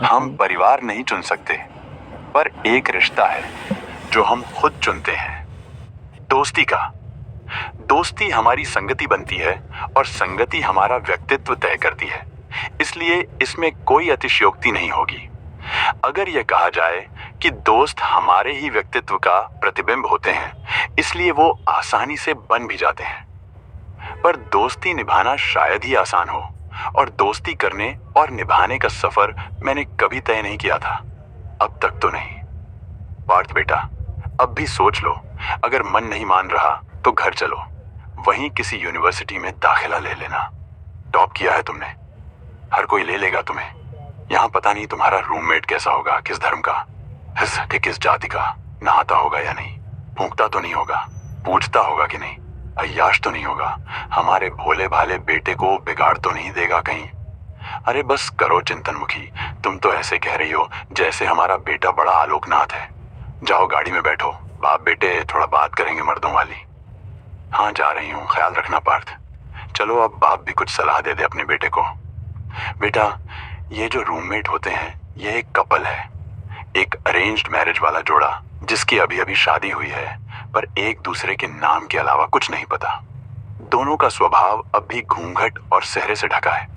हम परिवार नहीं चुन सकते, पर एक रिश्ता है जो हम खुद चुनते हैं, दोस्ती का। दोस्ती हमारी संगति बनती है और संगति हमारा व्यक्तित्व तय करती है। इसलिए इसमें कोई अतिशयोक्ति नहीं होगी अगर यह कहा जाए कि दोस्त हमारे ही व्यक्तित्व का प्रतिबिंब होते हैं, इसलिए वो आसानी से बन भी जाते हैं। पर दोस्ती निभाना शायद ही आसान हो, और दोस्ती करने और निभाने का सफर मैंने कभी तय नहीं किया था, अब तक तो नहीं। पार्थ बेटा, अब भी सोच लो, अगर मन नहीं मान रहा तो घर चलो, वहीं किसी यूनिवर्सिटी में दाखिला ले लेना। टॉप किया है तुमने, हर कोई ले लेगा तुम्हें। यहाँ पता नहीं तुम्हारा रूममेट कैसा होगा, किस धर्म का, किस जाति का, नहाता होगा या नहीं, फूंकता तो नहीं होगा, पूछता होगा कि नहीं, अय्याश तो नहीं होगा, हमारे भोले भाले बेटे को बिगाड़ तो नहीं देगा कहीं। अरे बस करो चिंतन मुखी, तुम तो ऐसे कह रही हो जैसे हमारा बेटा बड़ा आलोकनाथ है। जाओ गाड़ी में बैठो, बाप बेटे थोड़ा बात करेंगे मर्दों वाली। हाँ जा रही हूँ, ख्याल रखना पार्थ। चलो अब बाप भी कुछ सलाह दे दे अपने बेटे को। बेटा, ये जो रूममेट होते हैं ये एक कपल है, एक अरेंज्ड मैरिज वाला जोड़ा जिसकी अभी अभी शादी हुई है, पर एक दूसरे के नाम के अलावा कुछ नहीं पता। दोनों का स्वभाव अब भी घूंघट और सेहरे से ढका है।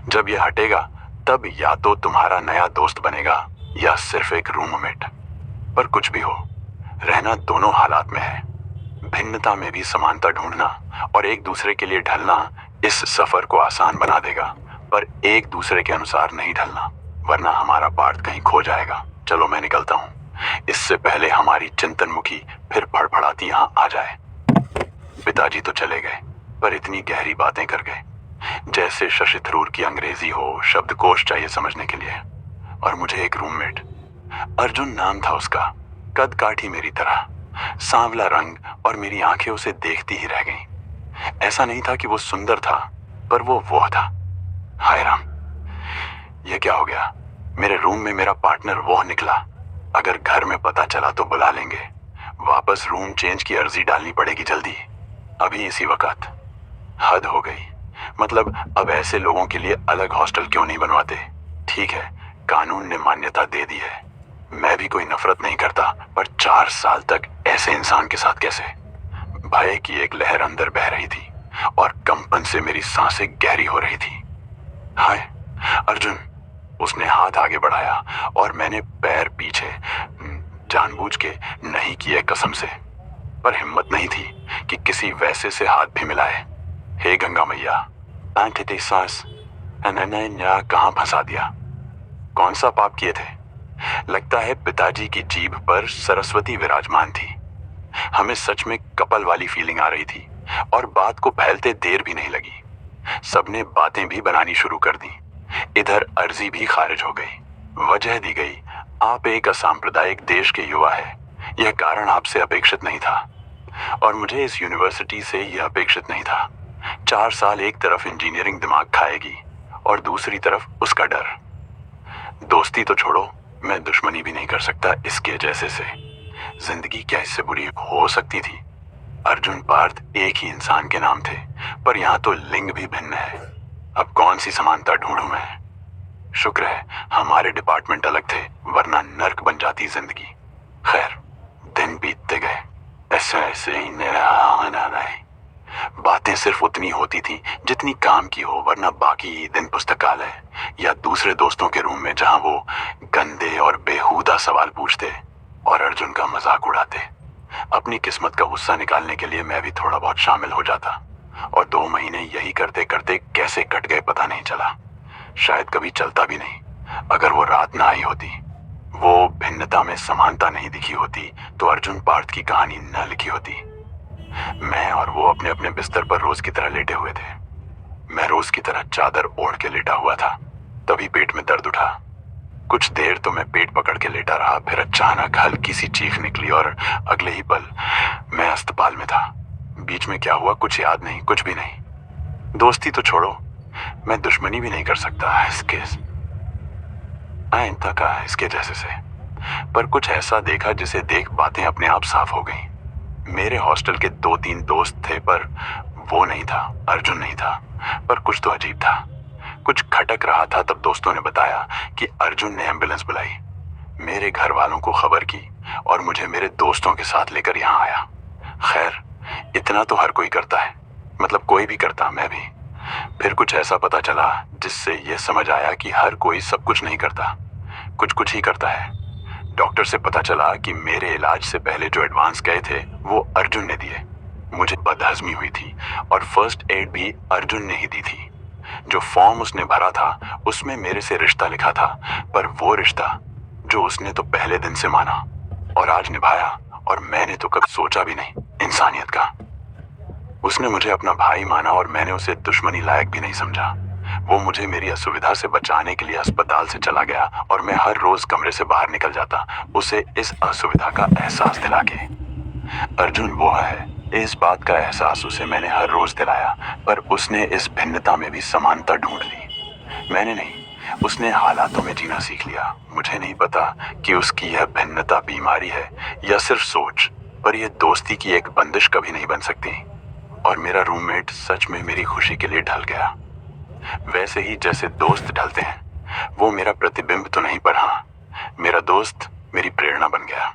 जब यह हटेगा तब या तो तुम्हारा नया दोस्त बनेगा या सिर्फ एक रूममेट। पर कुछ भी हो, रहना दोनों हालात में है। भिन्नता में भी समानता ढूंढना और एक दूसरे के लिए ढलना इस सफर को आसान बना देगा, पर एक दूसरे के अनुसार नहीं ढलना, वरना हमारा पार्थ कहीं खो जाएगा। चलो मैं निकलता हूँ, इससे पहले हमारी चिंतन मुखी फिर फड़फड़ाती यहाँ आ जाए। पिताजी तो चले गए, पर इतनी गहरी बातें कर गए, जैसे शशि थरूर की अंग्रेजी हो, शब्दकोश चाहिए समझने के लिए। और मुझे एक रूममेट, अर्जुन नाम था उसका, कद काठी मेरी तरह, सांवला रंग, और मेरी आंखें उसे देखती ही रह गईं। ऐसा नहीं था कि वो सुंदर था, पर वो था। हाय राम, ये क्या हो गया? मेरे रूम में मेरा पार्टनर वो निकला। अगर घर में पता चला तो बुला लेंगे। वापस रूम चेंज की अर्जी डालनी पड़ेगी जल्दी, अभी इसी वक्त। हद हो गई, मतलब अब ऐसे लोगों के लिए अलग हॉस्टल क्यों नहीं बनवाते? ठीक है, कानून ने मान्यता दे दी है, मैं भी कोई नफरत नहीं करता, पर 4 साल तक ऐसे इंसान के साथ कैसे? भय की एक लहर अंदर बह रही थी और कंपन से मेरी सांसें गहरी हो रही थी। हाय अर्जुन, उसने हाथ आगे बढ़ाया और मैंने पैर पीछे, जानबूझ के नहीं किए कसम से, पर हिम्मत नहीं थी कि किसी वैसे से हाथ भी मिलाए। हे गंगा मैया, आंटी सास कहाँ फंसा दिया? कौन सा पाप किए थे? लगता है पिताजी की जीभ पर सरस्वती विराजमान थी। हमें सच में कपल वाली फीलिंग आ रही थी और बात को फैलते देर भी नहीं लगी। सबने बातें भी बनानी शुरू कर दी। इधर अर्जी भी खारिज हो गई। वजह दी गई, आप एक असांप्रदायिक देश के युवा है, यह कारण आपसे अपेक्षित नहीं था, और मुझे इस यूनिवर्सिटी से यह अपेक्षित नहीं था। 4 साल एक तरफ इंजीनियरिंग दिमाग खाएगी और दूसरी तरफ उसका डर। दोस्ती तो छोड़ो, मैं दुश्मनी भी नहीं कर सकता इसके जैसे से। जिंदगी क्या इससे बुरी हो सकती थी? अर्जुन पार्थ एक ही इंसान के नाम थे, पर यहाँ तो लिंग भी भिन्न है। अब कौन सी समानता ढूंढूं मैं? शुक्र है हमारे डिपार्टमेंट अलग थे, वरना नर्क बन जाती जिंदगी। खैर, दिन बीतते गए, ऐसे ऐसे ही बातें सिर्फ उतनी होती थी जितनी काम की हो, वरना बाकी दिन पुस्तकालय या दूसरे दोस्तों के रूम में, जहां वो गंदे और बेहुदा सवाल पूछते और अर्जुन का मजाक उड़ाते। अपनी किस्मत का गुस्सा निकालने के लिए मैं भी थोड़ा बहुत शामिल हो जाता, और 2 महीने यही करते करते कैसे कट गए पता नहीं चला। शायद कभी चलता भी नहीं। अगर वो रात ना आई होती, वो भिन्नता में समानता नहीं दिखी होती, तो अर्जुन पार्थ की कहानी न लिखी होती। मैं और वो अपने अपने बिस्तर पर रोज की तरह लेटे हुए थे। मैं रोज की तरह चादर ओढ़ के लेटा हुआ था, तभी पेट में दर्द उठा। कुछ देर तो मैं पेट पकड़ के लेटा रहा, फिर अचानक हल्की सी चीख निकली और अगले ही पल मैं अस्पताल में था। बीच में क्या हुआ कुछ याद नहीं, कुछ भी नहीं। दोस्ती तो छोड़ो, मैं दुश्मनी भी नहीं कर सकता इसके जैसे से। पर कुछ ऐसा देखा जिसे देख बातें अपने आप साफ हो गईं। मेरे हॉस्टल के 2-3 दोस्त थे, पर वो नहीं था, अर्जुन नहीं था। पर कुछ तो अजीब था। कुछ खटक रहा था तब दोस्तों ने बताया कि अर्जुन ने एम्बुलेंस बुलाई, मेरे घर वालों को खबर की और मुझे मेरे दोस्तों के साथ लेकर यहाँ आया। खैर, इतना तो हर कोई करता है, मतलब कोई भी करता, मैं भी। फिर कुछ ऐसा पता चला जिससे ये समझ आया कि हर कोई सब कुछ नहीं करता, कुछ कुछ ही करता है। डॉक्टर से पता चला कि मेरे इलाज से पहले जो एडवांस गए थे वो अर्जुन ने दिए। मुझे बदहजमी हुई थी और फर्स्ट एड भी अर्जुन ने ही दी थी। जो फॉर्म उसने भरा था उसमें मेरे से रिश्ता लिखा था, पर वो रिश्ता जो उसने तो पहले दिन से माना और आज निभाया, और मैंने तो कभी सोचा भी नहीं, इंसानियत का। उसने मुझे अपना भाई माना और मैंने उसे दुश्मनी लायक भी नहीं समझा। वो मुझे मेरी असुविधा से बचाने के लिए अस्पताल से चला गया और मैं हर रोज कमरे से बाहर निकल जाता, उसे इस असुविधा का एहसास दिला के। अर्जुन वो है, इस बात का एहसास उसे मैंने हर रोज दिलाया, पर उसने इस भिन्नता में भी समानता ढूंढ ली। मैंने नहीं, उसने हालातों में जीना सीख लिया। मुझे नहीं पता कि उसकी यह भिन्नता बीमारी है या सिर्फ सोच, पर यह दोस्ती की एक बंदिश कभी नहीं बन सकती। और मेरा रूममेट सच में मेरी खुशी के लिए ढल गया, वैसे ही जैसे दोस्त ढलते हैं। वो मेरा प्रतिबिंब तो नहीं, पर हाँ, मेरा दोस्त मेरी प्रेरणा बन गया।